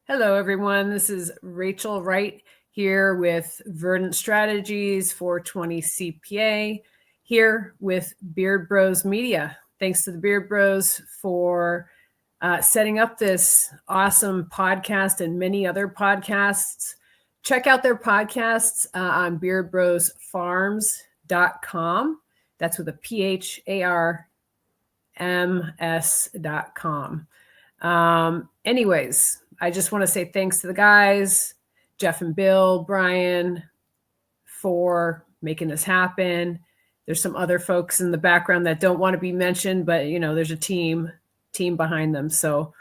Hello, everyone. This is Rachel Wright here with Verdant Strategies 420 CPA, here with Beard Bros Media. Thanks to the Beard Bros for setting up this awesome podcast and many other podcasts. Check out their podcasts on beardbrosfarms.com. That's with a PHARMS.com. Anyways, I just want to say thanks to the guys, Jeff and Bill, Brian, for making this happen. There's some other folks in the background that don't want to be mentioned, but there's a team behind them. So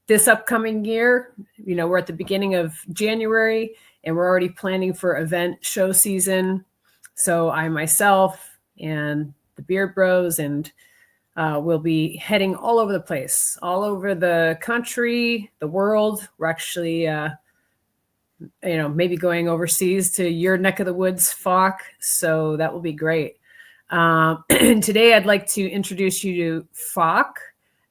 this upcoming year, we're at the beginning of January and we're already planning for event show season. So I myself and the Beard Bros and we'll be heading all over the place, all over the country, the world. We're actually, maybe going overseas to your neck of the woods, Falk. So that will be great. And today I'd like to introduce you to Falk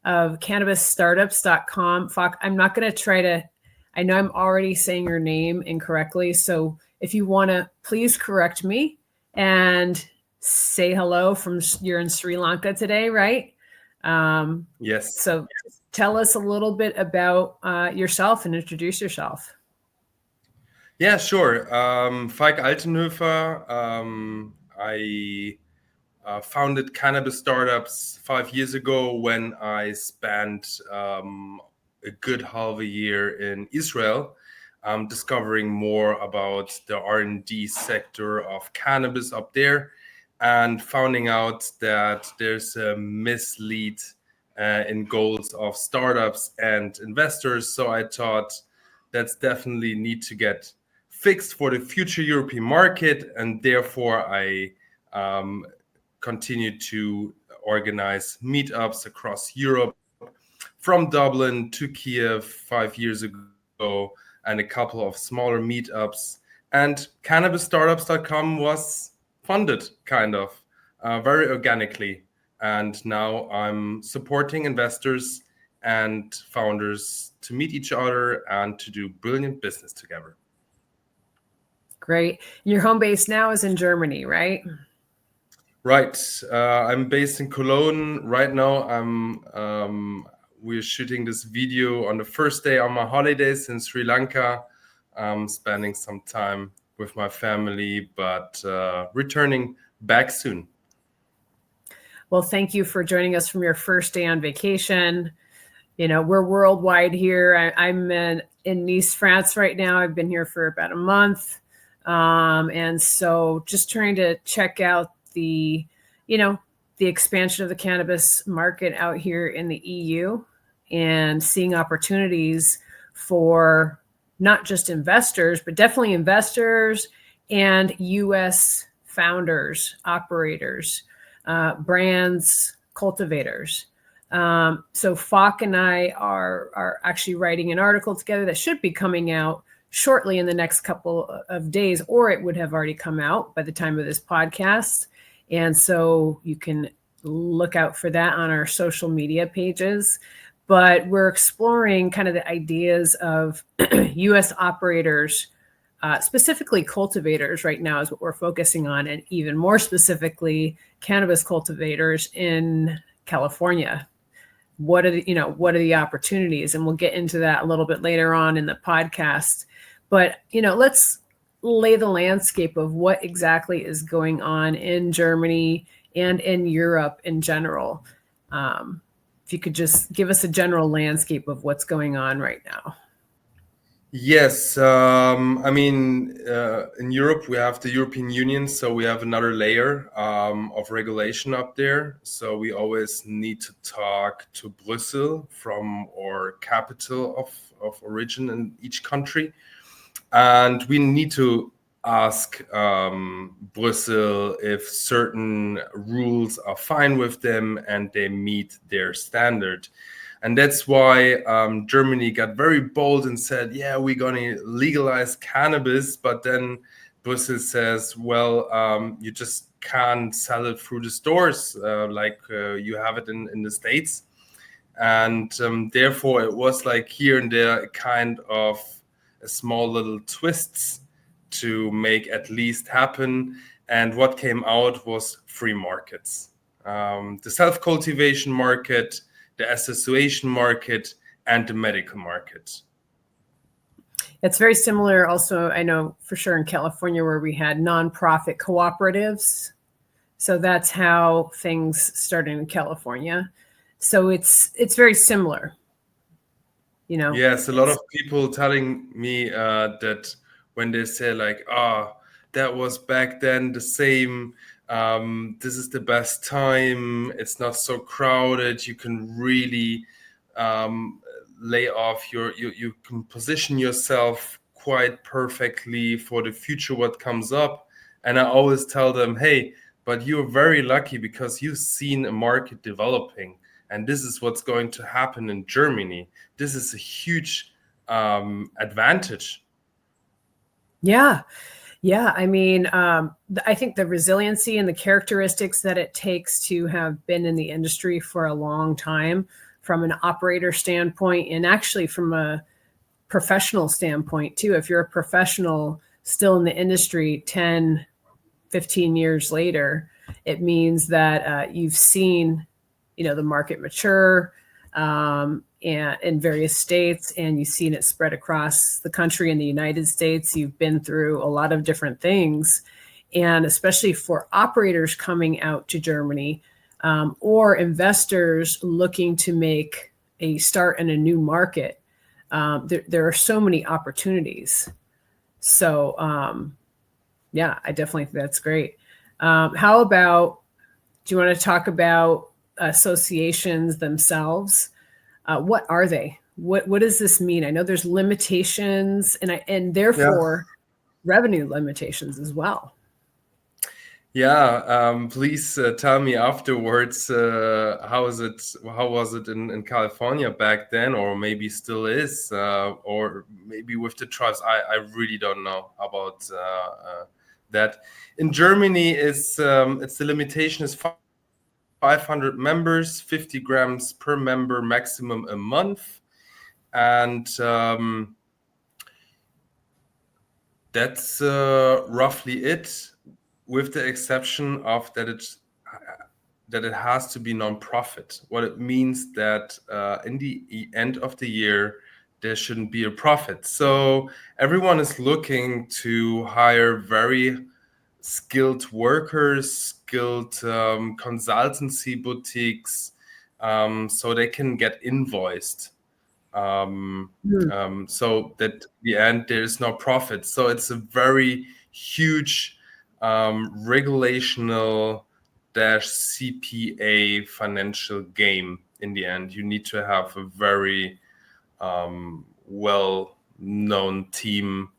of CannabisStartups.com. Falk, I'm not going to I know I'm already saying your name incorrectly. So if you want to, please correct me and say hello you're in Sri Lanka today, right? Yes. So tell us a little bit about yourself and introduce yourself. Yeah, sure. Falk Altenhöfer. I founded Cannabis Startups 5 years ago when I spent a good half a year in Israel, discovering more about the R&D sector of cannabis up there, and finding out that there's a mislead in goals of startups and investors. So I thought that's definitely need to get fixed for the future European market, and therefore I continue to organize meetups across Europe, from Dublin to Kiev 5 years ago, and a couple of smaller meetups. And CannabisStartups.com was funded very organically. And now I'm supporting investors and founders to meet each other and to do brilliant business together. Great. Your home base now is in Germany, right? Right. I'm based in Cologne right now. We're shooting this video on the first day on my holidays in Sri Lanka. I'm spending some time with my family, but returning back soon. Well, thank you for joining us from your first day on vacation. We're worldwide here. I'm in Nice, France right now. I've been here for about a month. And so just trying to check out the expansion of the cannabis market out here in the EU and seeing opportunities for not just investors, but definitely investors and U.S. founders, operators, brands, cultivators. So Falk and I are actually writing an article together that should be coming out shortly in the next couple of days, or it would have already come out by the time of this podcast. And so you can look out for that on our social media pages. But we're exploring kind of the ideas of U.S. operators, specifically cultivators right now is what we're focusing on, and even more specifically, cannabis cultivators in California. What are the opportunities? And we'll get into that a little bit later on in the podcast. But, let's lay the landscape of what exactly is going on in Germany and in Europe in general. If you could just give us a general landscape of what's going on right now. Yes. In Europe, we have the European Union, so we have another layer of regulation up there. So we always need to talk to Brussels from our capital of origin in each country. And we need to ask Brussels if certain rules are fine with them and they meet their standard. And that's why Germany got very bold and said, yeah, we're going to legalize cannabis. But then Brussels says, well, you just can't sell it through the stores like you have it in the States. And therefore, it was like here and there kind of a small little twists to make at least happen. And what came out was free markets. The self-cultivation market, the association market, and the medical market. It's very similar also, I know for sure in California, where we had nonprofit cooperatives. So that's how things started in California. So it's very similar, you know. Yes, a lot of people telling me that when they say like, that was back then the same. This is the best time. It's not so crowded. You can really lay off you can position yourself quite perfectly for the future, what comes up. And I always tell them, hey, but you're very lucky because you've seen a market developing. And this is what's going to happen in Germany. This is a huge advantage. Yeah. Yeah. I mean, I think the resiliency and the characteristics that it takes to have been in the industry for a long time from an operator standpoint, and actually from a professional standpoint too. If you're a professional still in the industry 10, 15 years later, it means that you've seen, the market mature and in various states, and you've seen it spread across the country. In the United States, you've been through a lot of different things. And especially for operators coming out to Germany, or investors looking to make a start in a new market, there are so many opportunities. So, yeah, I definitely think that's great. How about, do you want to talk about associations themselves? What are they? What does this mean? I know there's limitations and therefore revenue limitations as well. Yeah, please tell me afterwards, how was it in California back then, or maybe still is, or maybe with the tribes. I really don't know about that. In Germany, it's the limitation is 500 members, 50 grams per member maximum a month, and that's roughly it, with the exception of that it has to be non-profit. What it means that in the end of the year, there shouldn't be a profit. So everyone is looking to hire very skilled workers, skilled consultancy boutiques, so they can get invoiced. So that in the end there is no profit. So it's a very huge regulational CPA financial game. In the end, you need to have a very well-known team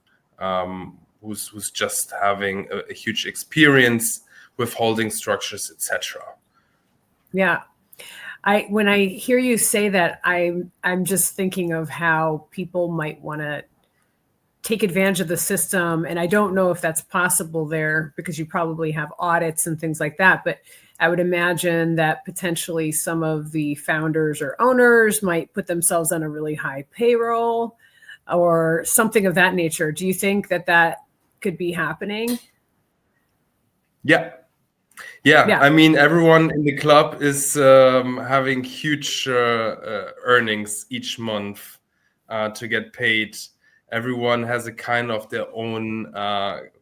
who's just having a huge experience with holding structures, etc. Yeah. When I hear you say that, I'm just thinking of how people might want to take advantage of the system. And I don't know if that's possible there, because you probably have audits and things like that. But I would imagine that potentially some of the founders or owners might put themselves on a really high payroll or something of that nature. Do you think that could be happening? Yeah. I mean, everyone in the club is having huge earnings each month to get paid. Everyone has a kind of their own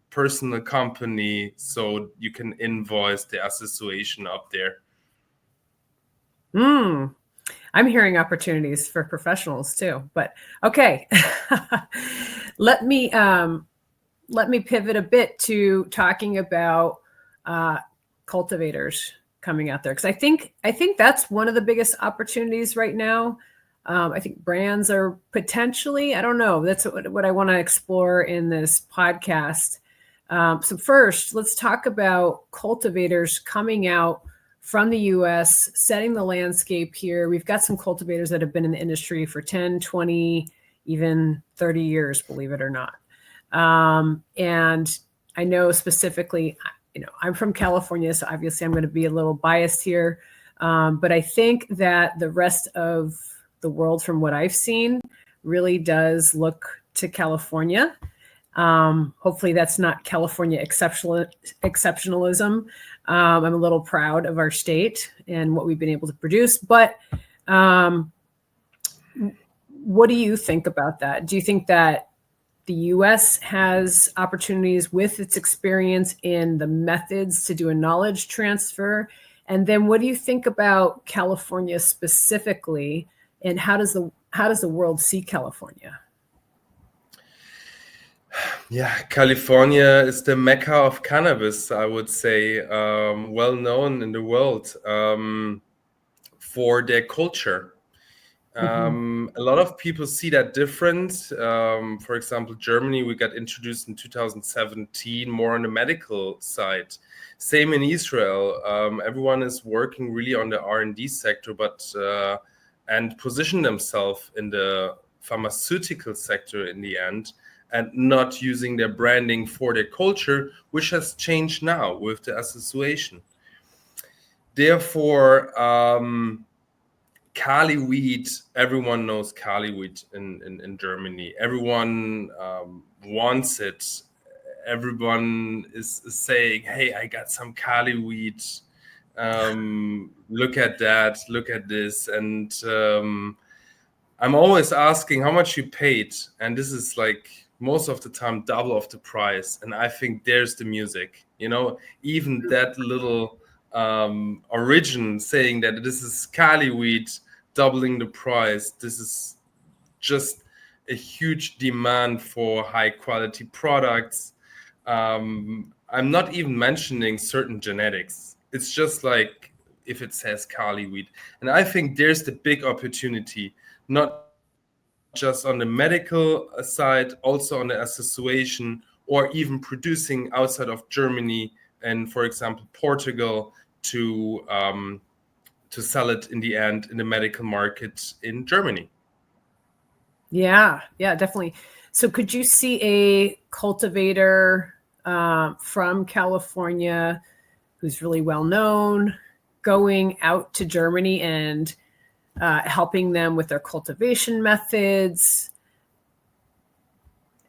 personal company, so you can invoice the association up there. I'm hearing opportunities for professionals too, but okay. Let me pivot a bit to talking about cultivators coming out there, because I think that's one of the biggest opportunities right now. I think brands are potentially, I don't know, that's what I want to explore in this podcast. So first, let's talk about cultivators coming out from the US, setting the landscape here. We've got some cultivators that have been in the industry for 10, 20, even 30 years, believe it or not. And I know specifically, I'm from California, so obviously I'm going to be a little biased here, But I think that the rest of the world, from what I've seen, really does look to California. Hopefully that's not California exceptionalism. I'm a little proud of our state and what we've been able to produce. But what do you think about that? Do you think that the US has opportunities with its experience in the methods to do a knowledge transfer? And then what do you think about California specifically? And how does the world see California? Yeah, California is the mecca of cannabis, I would say, well known in the world for their culture. A lot of people see that different. For example, Germany, we got introduced in 2017, more on the medical side. Same in Israel. Everyone is working really on the R&D sector, and position themselves in the pharmaceutical sector in the end, and not using their branding for their culture, which has changed now with the association. Therefore, Cali weed, everyone knows Cali weed in Germany. Everyone wants it. Everyone is saying, hey, I got some Cali weed. Look at that, look at this. And I'm always asking how much you paid. And this is like most of the time double of the price. And I think there's the music, even that little origin saying that this is Cali weed, doubling the price. This is just a huge demand for high quality products. I'm not even mentioning certain genetics. It's just like if it says Cali weed. And I think there's the big opportunity, not just on the medical side, also on the association, or even producing outside of Germany and, for example, Portugal, to sell it in the end in the medical market in Germany. Yeah, definitely. So could you see a cultivator from California who's really well known going out to Germany and helping them with their cultivation methods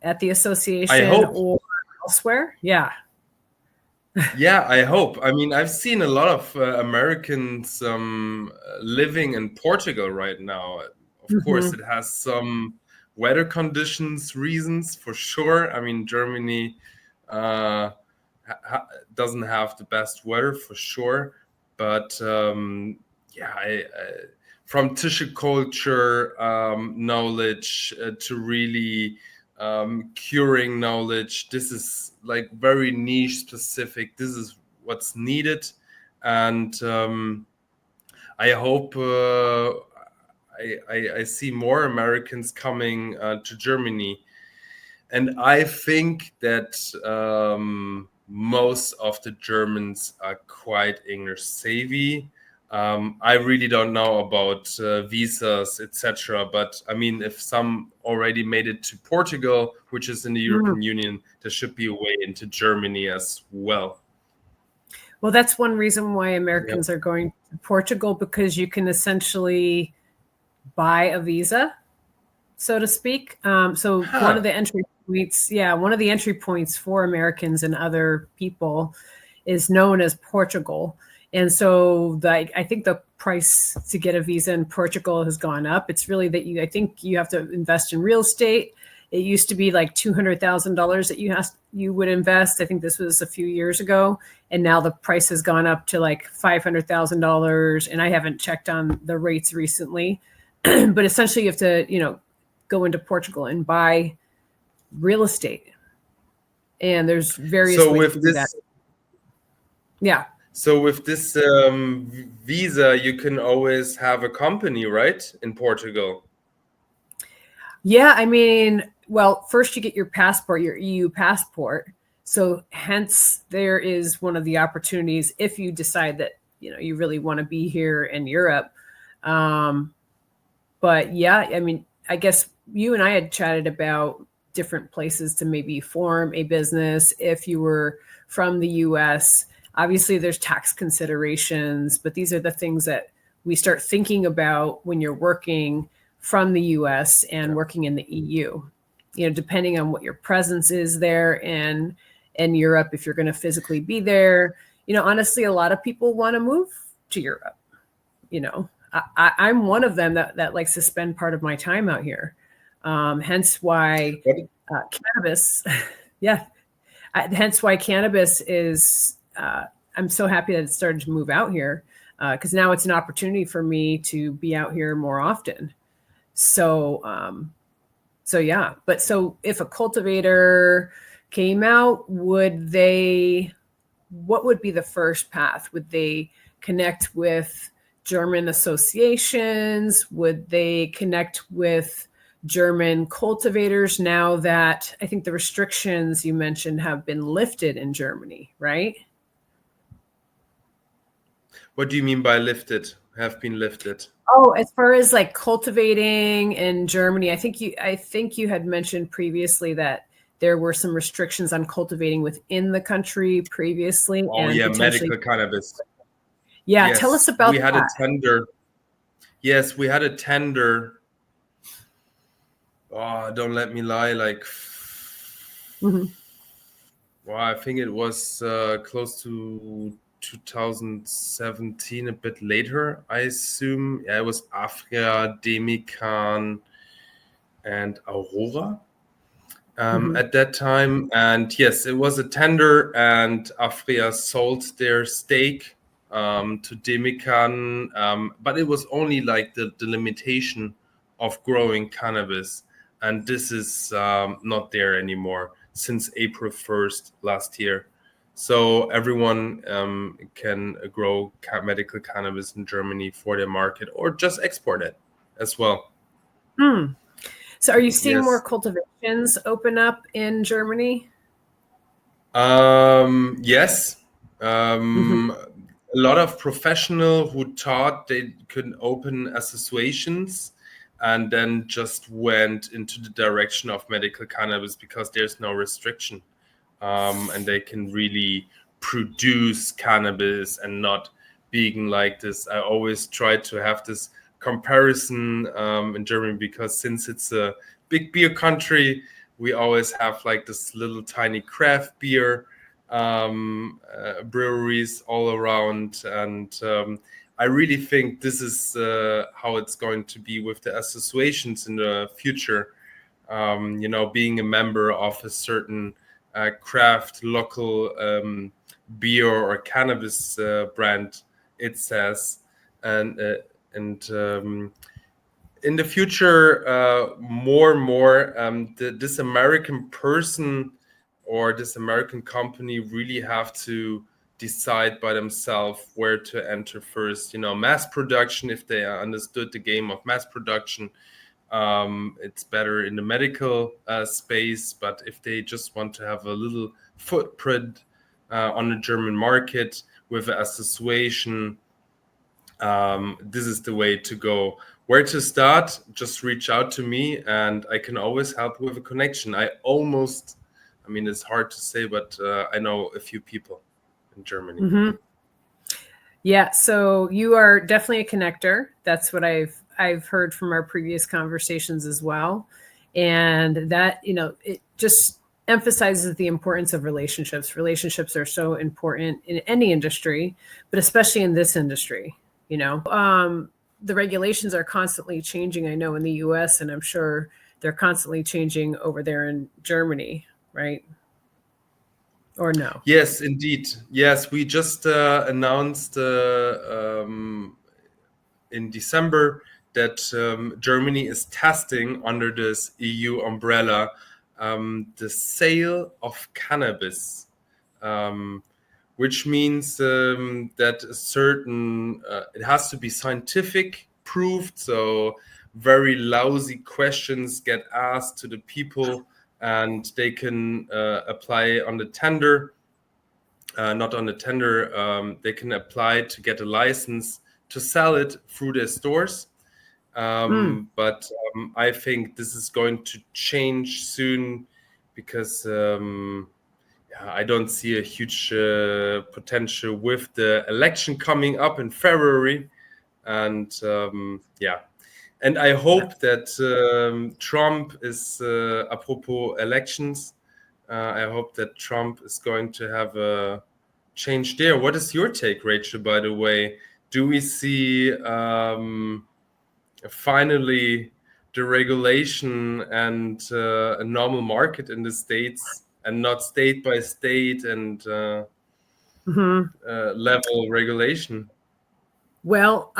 at the association or elsewhere? Yeah. Yeah, I hope. I mean, I've seen a lot of Americans living in Portugal right now. Of course, it has some weather conditions reasons for sure. I mean, Germany doesn't have the best weather for sure. But from tissue culture knowledge to really curing knowledge, this is like very niche specific. This is what's needed, and I hope I see more Americans coming to Germany, and I think that most of the Germans are quite English savvy. I really don't know about visas, etc. But I mean, if some already made it to Portugal, which is in the European Union, there should be a way into Germany as well. Well, that's one reason why Americans are going to Portugal, because you can essentially buy a visa, so to speak. So one of the entry points for Americans and other people is known as Portugal. And so I think the price to get a visa in Portugal has gone up. It's really that I think you have to invest in real estate. It used to be like $200,000 that you would invest. I think this was a few years ago. And now the price has gone up to like $500,000. And I haven't checked on the rates recently. But essentially you have to, go into Portugal and buy real estate. And there's various ways to do that. Yeah. So with this visa, you can always have a company, right, in Portugal? Yeah, I mean, well, first you get your passport, your EU passport. So hence there is one of the opportunities if you decide that, you really want to be here in Europe. But yeah, I mean, I guess you and I had chatted about different places to maybe form a business if you were from the US. Obviously, there's tax considerations, but these are the things that we start thinking about when you're working from the US and working in the EU. Depending on what your presence is there in Europe, if you're going to physically be there. Honestly, a lot of people want to move to Europe. I'm one of them that likes to spend part of my time out here. Hence why cannabis, yeah. Hence why cannabis is, I'm so happy that it started to move out here, because now it's an opportunity for me to be out here more often. So yeah. But so if a cultivator came out, what would be the first path? Would they connect with German associations? Would they connect with German cultivators now that I think the restrictions you mentioned have been lifted in Germany, right? What do you mean by lifted? Have been lifted? Oh, as far as like cultivating in Germany, I think you had mentioned previously that there were some restrictions on cultivating within the country previously. Oh, and yeah, potentially medical cannabis. Yeah, Yes, tell us about we had that. a tender. Yes, we had a tender. Oh, don't let me lie. Mm-hmm. Well, I think it was close to 2017, a bit later, I assume. Yeah, it was Afria, Demican, and Aurora at that time. And yes, it was a tender, and Afria sold their stake to Demican, but it was only like the limitation of growing cannabis. And this is not there anymore since April 1st last year. So everyone can grow medical cannabis in Germany for their market, or just export it as well. So are you seeing more Yes. cultivations open up in Germany? Yes. Mm-hmm. A lot of professionals who thought they could open associations and then just went into the direction of medical cannabis because there's no restriction. And they can really produce cannabis and not being like this. I always try to have this comparison in Germany, because since it's a big beer country, we always have like this little tiny craft beer breweries all around. And I really think this is how it's going to be with the associations in the future. Being a member of a certain craft local beer or cannabis brand, it says. And in the future, more and more, this American person or this American company really have to decide by themselves where to enter first. Mass production, if they understood the game of mass production, it's better in the medical space. But if they just want to have a little footprint on the German market with an association, this is the way to go. Where to start? Just reach out to me, and I can always help with a connection. It's hard to say, but I know a few people in Germany. Mm-hmm. Yeah, so you are definitely a connector. That's what I've heard from our previous conversations as well. And that, it just emphasizes the importance of relationships. Relationships are so important in any industry, but especially in this industry. The regulations are constantly changing, I know, in the US, and I'm sure they're constantly changing over there in Germany, right? Or no? Yes, indeed. Yes, we just announced in December that Germany is testing under this EU umbrella the sale of cannabis, which means that a certain it has to be scientific proved. So very lousy questions get asked to the people, and they can apply on the tender. Not on the tender, they can apply to get a license to sell it through their stores. But I think this is going to change soon, because I don't see a huge potential with the election coming up in February. And and I hope that Trump is, apropos elections, I hope that Trump is going to have a change there. What is your take, Rachel, by the way? Do we see finally the regulation and a normal market in the States and not state by state and level regulation? Well,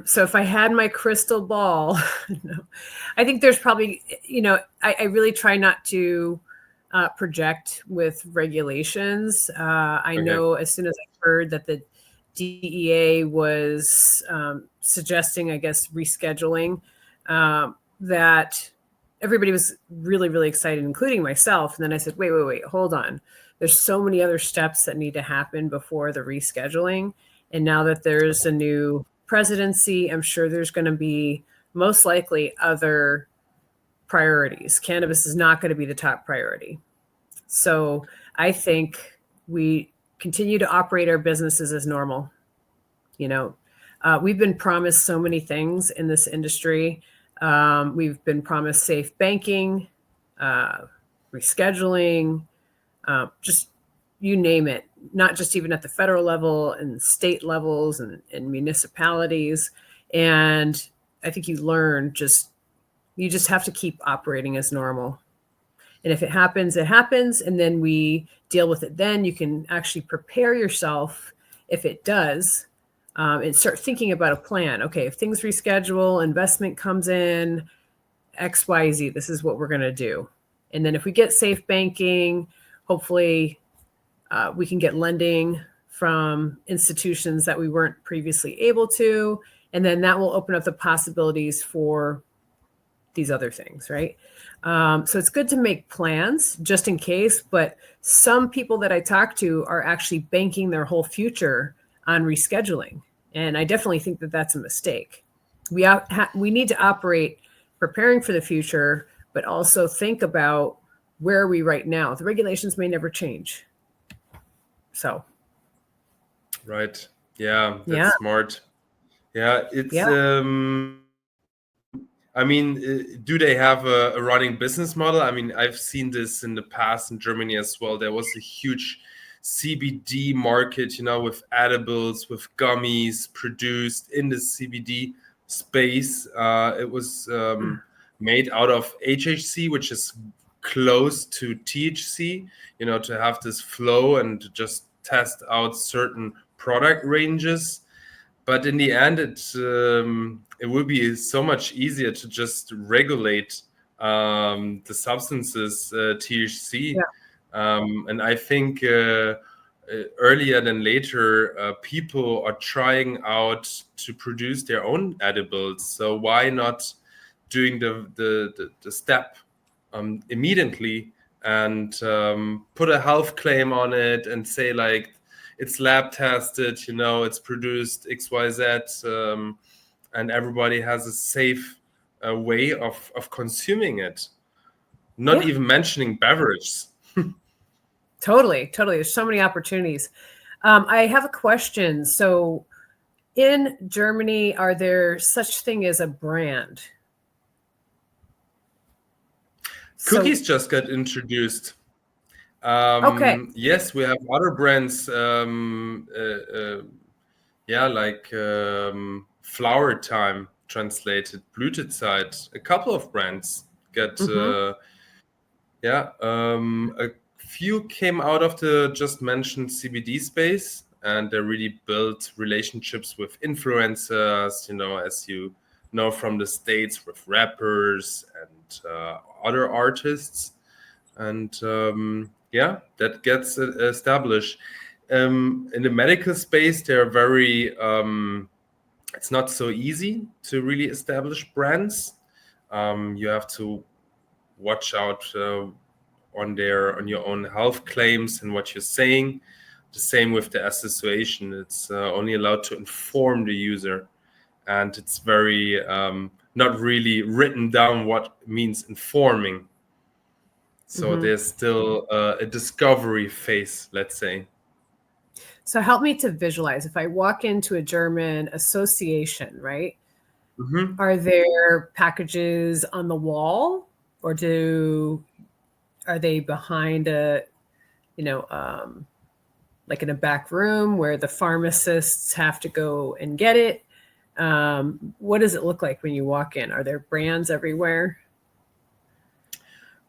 so if I had my crystal ball, no, I think there's probably, I really try not to project with regulations. I know as soon as I heard that the DEA was suggesting, I guess, rescheduling, that everybody was really, really excited, including myself. And then I said, wait, hold on. There's so many other steps that need to happen before the rescheduling. And now that there's a new presidency, I'm sure there's going to be most likely other priorities. Cannabis is not going to be the top priority. So I think we continue to operate our businesses as normal. We've been promised so many things in this industry. We've been promised safe banking, rescheduling, just you name it, not just even at the federal level and state levels and municipalities. And I think you just have to keep operating as normal. And if it happens, it happens. And then we deal with it. Then you can actually prepare yourself if it does, and start thinking about a plan. Okay, if things reschedule, investment comes in, X, Y, Z, this is what we're going to do. And then if we get safe banking, hopefully we can get lending from institutions that we weren't previously able to. And then that will open up the possibilities for these other things, right? So it's good to make plans just in case, but some people that I talk to are actually banking their whole future on rescheduling. And I definitely think that that's a mistake. We need to operate preparing for the future, but also think about where are we right now? The regulations may never change. So. Right. Yeah, that's smart. Yeah, it's, I mean, do they have a running business model? I mean, I've seen this in the past in Germany as well. There was a huge CBD market, with edibles, with gummies produced in the CBD space. It was made out of HHC, which is close to THC, to have this flow and just test out certain product ranges. But in the end, it will be so much easier to just regulate the substances, THC. And I think earlier than later, people are trying out to produce their own edibles. So why not doing the step immediately and put a health claim on it and say like, it's lab tested, it's produced XYZ, and everybody has a safe way of consuming it. Not even mentioning beverages. Totally. There's so many opportunities. I have a question. So in Germany, are there such thing as a brand? Cookies just got introduced. Yes, we have other brands. Like Flower Time translated, Blütezeit. A couple of brands get. A few came out of the just mentioned CBD space, and they really built relationships with influencers. As you know from the States, with rappers and other artists, and that gets established. In the medical space, they're very, it's not so easy to really establish brands. You have to watch out on your own health claims and what you're saying. The same with the association. It's only allowed to inform the user, and it's very not really written down what means informing. So there's still a discovery phase, let's say. So help me to visualize. If I walk into a German association, right? Are there packages on the wall, or are they behind a, like in a back room where the pharmacists have to go and get it? What does it look like when you walk in? Are there brands everywhere?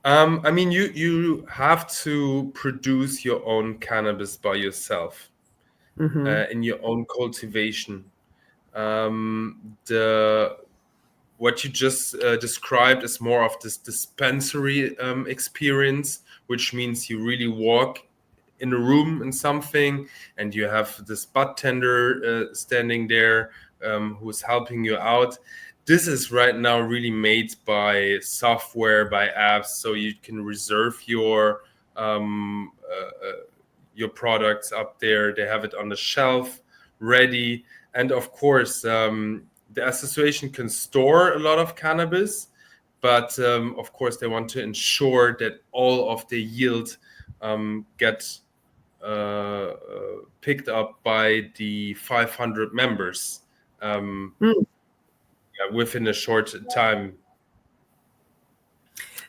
I mean, you have to produce your own cannabis by yourself in your own cultivation. The what you just described is more of this dispensary experience, which means you really walk in a room in something, and you have this bud tender standing there who's helping you out. This is right now really made by software, by apps, so you can reserve your products up there. They have it on the shelf ready, and of course the association can store a lot of cannabis, but of course they want to ensure that all of the yield get picked up by the 500 members within a short time.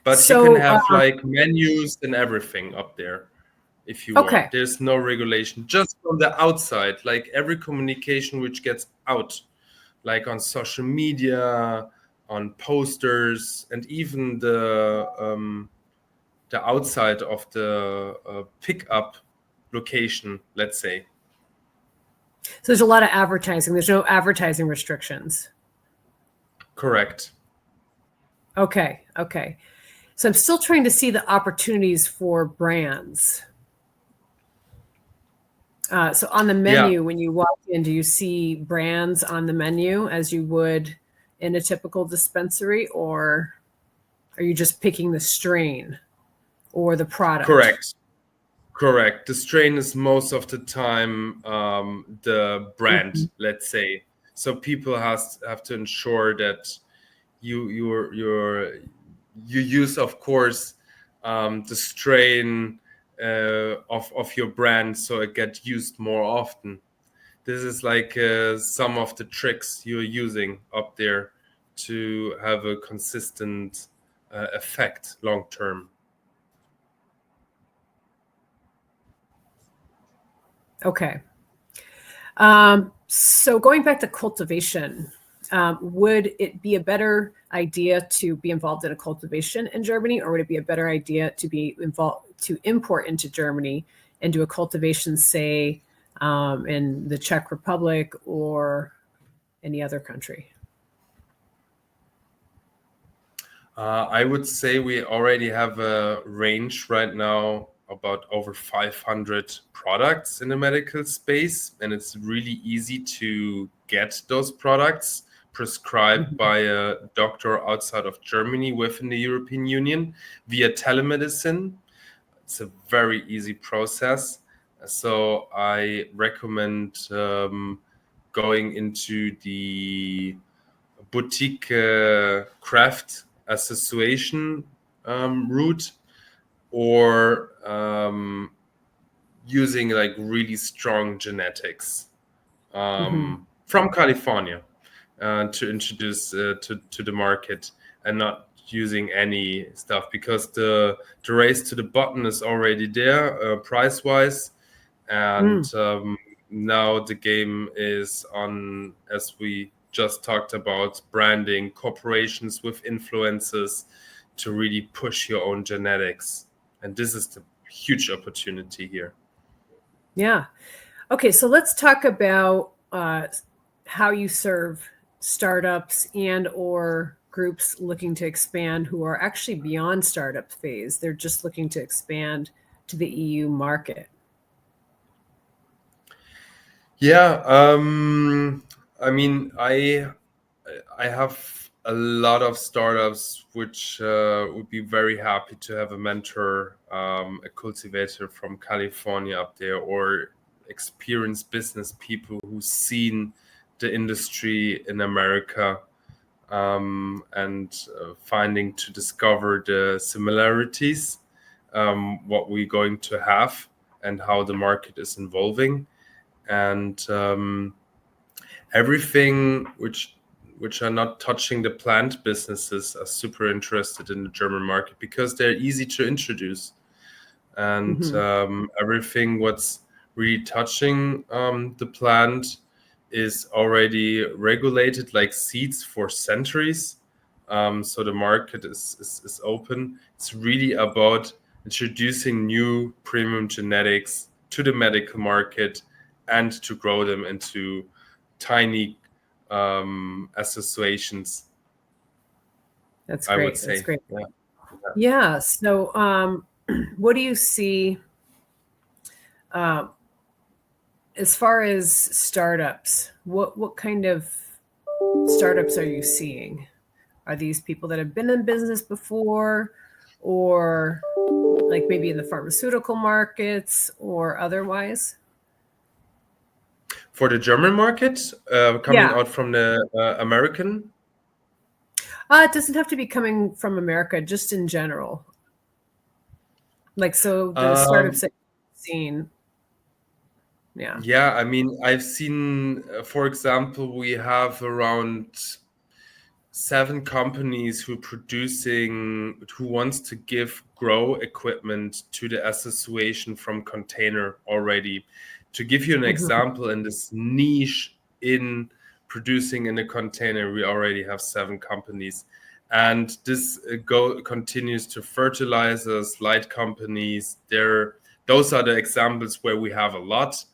But you can have like menus and everything up there if you want. There's no regulation, just from the outside, like every communication which gets out, like on social media, on posters, and even the outside of the pickup location, let's say. So there's a lot of advertising. There's no advertising restrictions. Correct. Okay. So I'm still trying to see the opportunities for brands. So on the menu, when you walk in, do you see brands on the menu as you would in a typical dispensary, or are you just picking the strain or the product? Correct. The strain is most of the time the brand, let's say. So people have to ensure that you use, of course, the strain of your brand, so it gets used more often. This is like some of the tricks you're using up there to have a consistent effect long term. Okay. So going back to cultivation, would it be a better idea to be involved in a cultivation in Germany, or would it be a better idea to be involved to import into Germany and do a cultivation, say, in the Czech Republic or any other country? I would say we already have a range right now about over 500 products in the medical space, and it's really easy to get those products prescribed by a doctor outside of Germany within the European Union via telemedicine. It's a very easy process. So I recommend going into the boutique craft association route, or using like really strong genetics from California to introduce to the market, and not using any stuff, because the race to the bottom is already there price wise, and now the game is on, as we just talked about, branding, corporations with influencers to really push your own genetics. And this is the huge opportunity here. Yeah. Okay, so let's talk about how you serve startups and or groups looking to expand who are actually beyond startup phase. They're just looking to expand to the EU market. Yeah, I mean, I have a lot of startups which would be very happy to have a mentor, a cultivator from California up there, or experienced business people who've seen the industry in America, and finding to discover the similarities. what we're going to have and how the market is evolving. And everything which are not touching the plant businesses are super interested in the German market because they're easy to introduce. And everything what's really touching the plant is already regulated, like seeds for centuries. So the market is open. It's really about introducing new premium genetics to the medical market and to grow them into tiny associations. That's I would great. say. That's great. Yeah. Yeah. So, what do you see as far as startups? What kind of startups are you seeing? Are these people that have been in business before, or like maybe in the pharmaceutical markets or otherwise? For the German market, coming Yeah. out from the American. It doesn't have to be coming from America, just in general. Like, so the startups that you've seen. Yeah. Yeah, I mean, I've seen, for example, we have around 7 companies who wants to give grow equipment to the association from container already. To give you an example, in this niche in producing in a container, we already have 7 companies, and this continues to fertilizers, light companies. Those are the examples where we have a lot.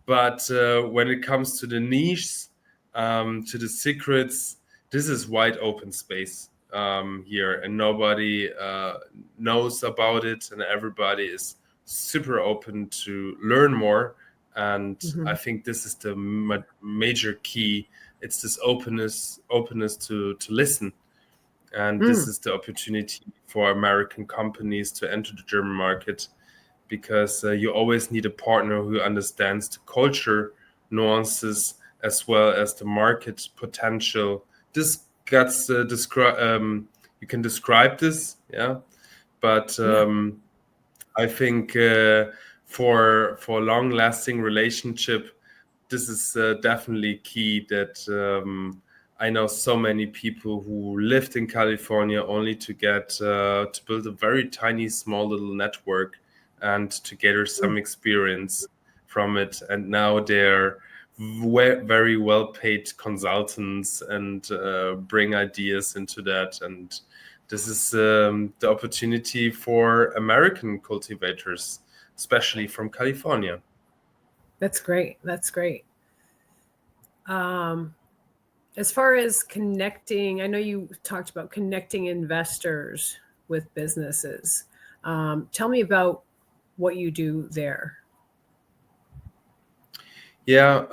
But when it comes to the niches, to the secrets, this is wide open space here, and nobody knows about it, and everybody is super open to learn more. And I think this is the major key. It's this openness to listen, and this is the opportunity for American companies to enter the German market, because you always need a partner who understands the culture nuances as well as the market potential. This gets you can describe this, yeah, but I think for long lasting relationship, this is definitely key. That I know so many people who lived in California only to get to build a very tiny, small little network and to gather some experience from it. And now they're very well paid consultants and bring ideas into that. And this is the opportunity for American cultivators, especially from California. That's great. That's great. As far as connecting, I know you talked about connecting investors with businesses. Tell me about what you do there. Yeah,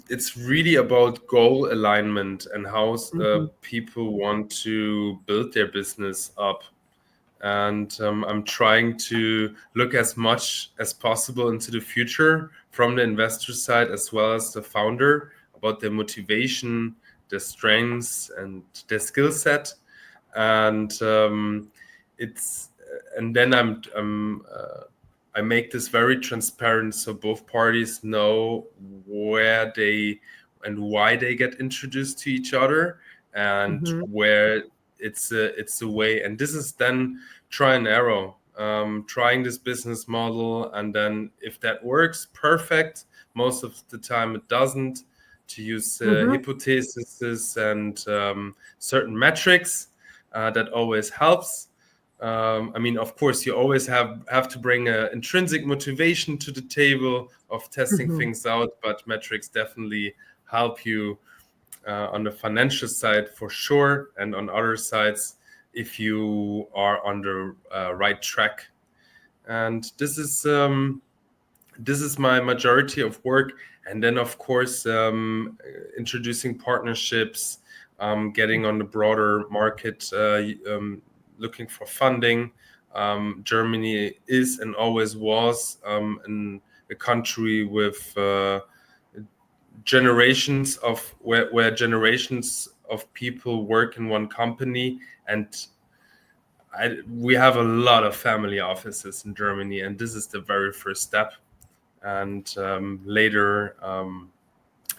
it's really about goal alignment and how people want to build their business up. And I'm trying to look as much as possible into the future from the investor side as well as the founder, about their motivation, their strengths, and their skill set. And it's and then I make this very transparent so both parties know where they and why they get introduced to each other, and where it's a way. And this is then try and error, trying this business model, and then if that works, perfect. Most of the time it doesn't. To use hypotheses and certain metrics, that always helps. I mean, of course, you always have to bring an intrinsic motivation to the table of testing things out, but metrics definitely help you on the financial side for sure, and on other sides if you are on the right track. And this is my majority of work. And then, of course, introducing partnerships, getting on the broader market, looking for funding. Germany is and always was a country with generations of where generations of people work in one company, and we have a lot of family offices in Germany, and this is the very first step. And later,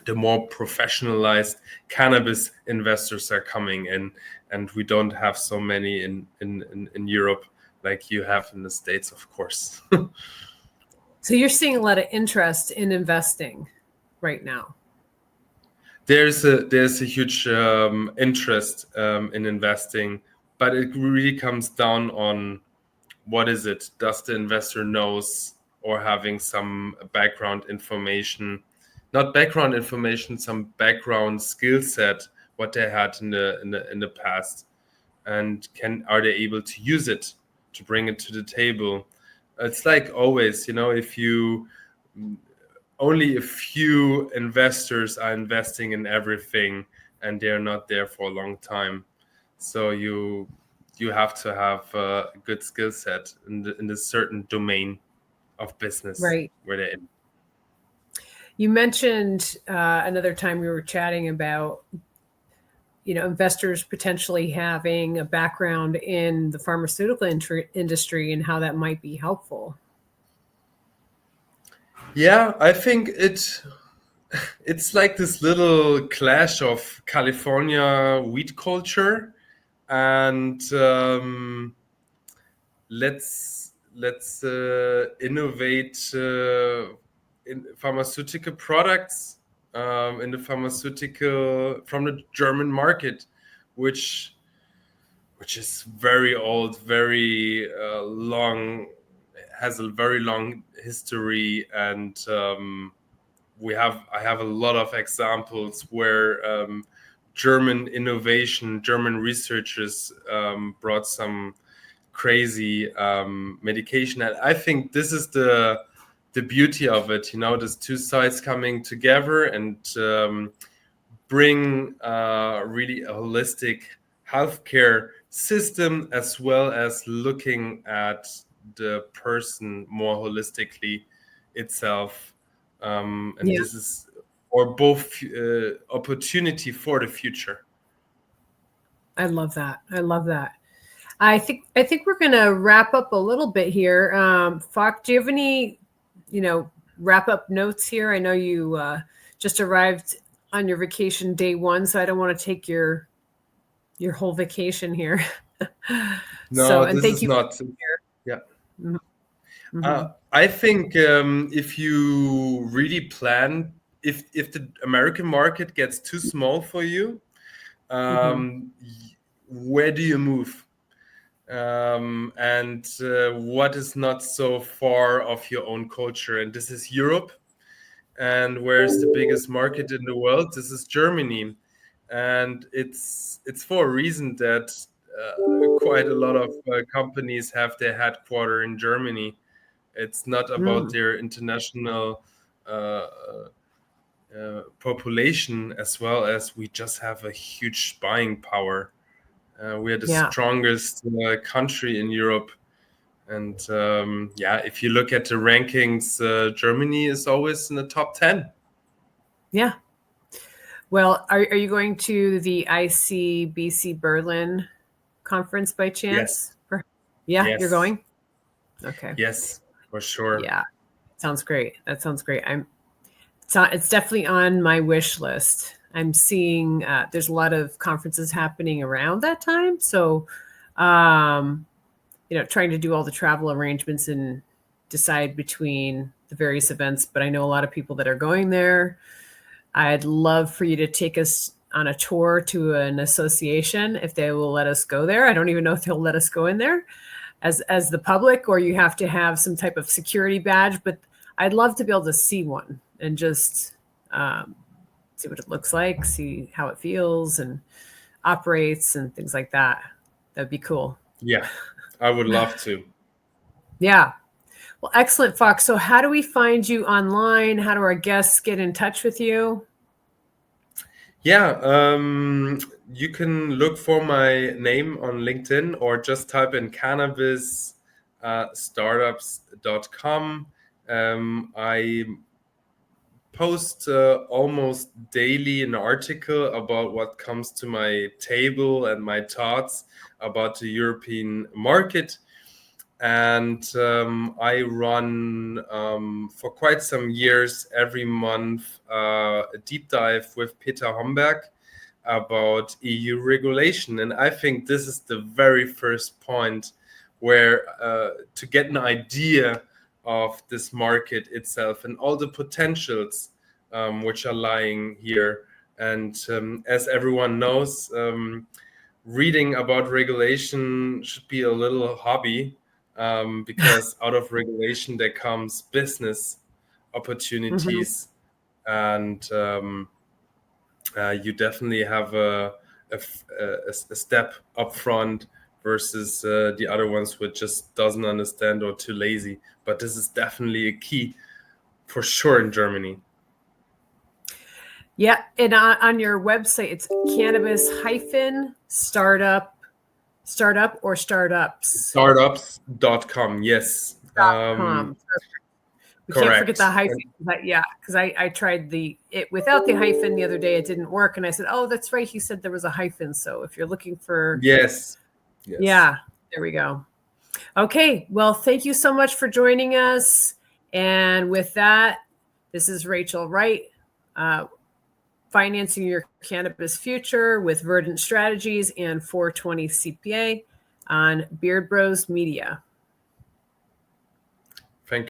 the more professionalized cannabis investors are coming in, and we don't have so many in Europe like you have in the States, of course. So you're seeing a lot of interest in investing right now. There's a huge interest in investing, but it really comes down on what is it? Does the investor knows or having some background information, not background information, some background skill set, what they had in the past, and are they able to use it to bring it to the table? It's like always, if you only a few investors are investing in everything and they're not there for a long time. So you have to have a good skill set in the certain domain of business Right. where they're in. You mentioned another time we were chatting about, investors potentially having a background in the pharmaceutical industry and how that might be helpful. Yeah, I think it's like this little clash of California weed culture and let's innovate in pharmaceutical products in the pharmaceutical from the German market, which is very old, very long, has a very long history, and I have a lot of examples where German innovation, German researchers brought some crazy medication. And I think this is the beauty of it. There's two sides coming together and bring really a holistic healthcare system, as well as looking at the person more holistically itself. And this is or both opportunity for the future. I love that. I think we're going to wrap up a little bit here. Falk, do you have any, wrap up notes here? I know you just arrived on your vacation day one, so I don't want to take your whole vacation here. No, and this thank is you. not. Yeah. Mm-hmm. I think if you really plan, if the American market gets too small for you, where do you move? And what is not so far of your own culture? And this is Europe. And where's the biggest market in the world? This is Germany. And it's for a reason that quite a lot of companies have their headquarter in Germany. It's not about their international population, as well as we just have a huge buying power. We are the strongest country in Europe. And if you look at the rankings, Germany is always in the top 10. Yeah. Well, are you going to the ICBC Berlin conference by chance? Yes. Yes. You're going? Okay. Yes, for sure. Yeah. Sounds great. That sounds great. It's definitely on my wish list. I'm seeing there's a lot of conferences happening around that time. So, trying to do all the travel arrangements and decide between the various events. But I know a lot of people that are going there. I'd love for you to take us on a tour to an association if they will let us go there. I don't even know if they'll let us go in there as the public, or you have to have some type of security badge. But I'd love to be able to see one and just see what it looks like, see how it feels and operates and things like that. That'd be cool. Yeah, I would love to. Yeah. Well, excellent, Fox. So how do we find you online? How do our guests get in touch with you? Yeah, you can look for my name on LinkedIn or just type in cannabis startups.com. I post almost daily an article about what comes to my table and my thoughts about the European market. And I run for quite some years every month a deep dive with Peter Homberg about EU regulation. And I think this is the very first point where to get an idea of this market itself and all the potentials which are lying here. And as everyone knows, reading about regulation should be a little hobby, because out of regulation there comes business opportunities, and you definitely have a step up front versus the other ones which just doesn't understand or too lazy. But this is definitely a key for sure in Germany. Yeah, and on your website, it's cannabis startup or startups. Startups.com, yes. .com. We Correct. can't forget the hyphen. Yeah, because I tried it without the hyphen the other day. It didn't work, and I said, "Oh, that's right." He said there was a hyphen. So if you're looking for, yes. Yeah, there we go. Okay, well, thank you so much for joining us. And with that, this is Rachel Wright, Financing Your Cannabis Future with Verdant Strategies and 420 CPA on Beard Bros Media.